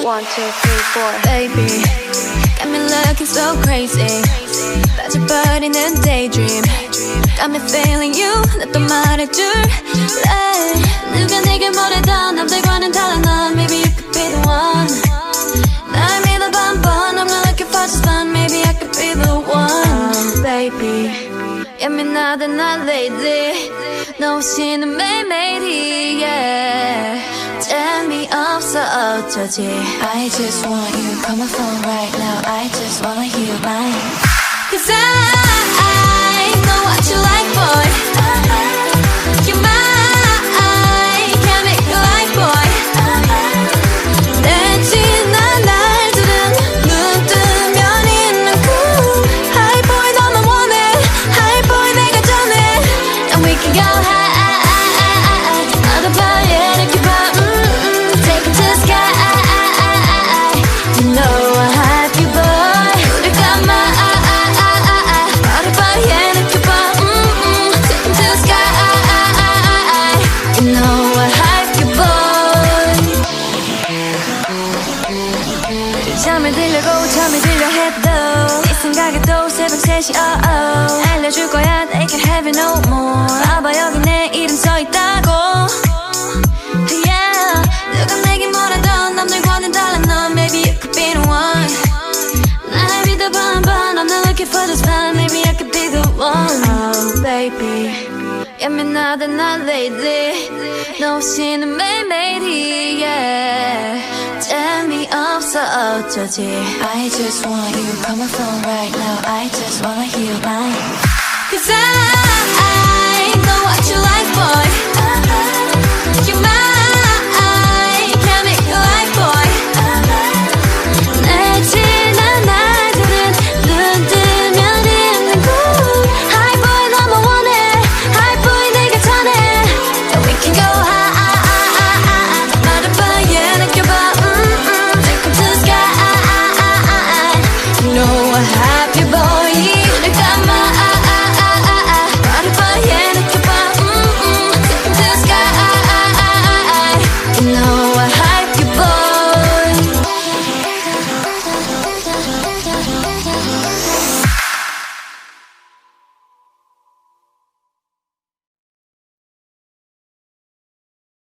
1, 2, 3, 4 Baby, got me looking so crazy. 빠져버리는 daydream. Got me feeling you. 나 또 말해줄래. 누가 내게 뭐래도 남들과는 달라 넌. Maybe you could be the one. 날 믿어봐 한번. I'm not looking for just fun. Maybe I could be the one. Baby, 예민하다 나 lately. 너 없이는 매일매일이 yeah. 재미없어 어쩌지. I just want you. Call my phone right now. I just wanna hear your line. Cause I know what you like, boy. You're mine. Can't make you like, boy. 내 지난 날들은 눈 뜨면 있는 cool High boy 너만 원해. High boy 내가 전해. And we can go high. 잠을 들려 해도 네 생각에도 새벽 3시 알려줄 거야 they can't have it no more 봐봐 여기 내 이름 써있다고 yeah. 누가 내게 뭐라던 남들과는 달라 넌 Maybe you could be the one 날 믿어봐 한번 I'm not looking for just fun Maybe I could be the one oh baby 예민하다 나 lately 너 없이는 매일매일이 yeah. 재미없어 어쩌지 I just want you Call my phone right now I just wanna hear your line Cause I know what you like boy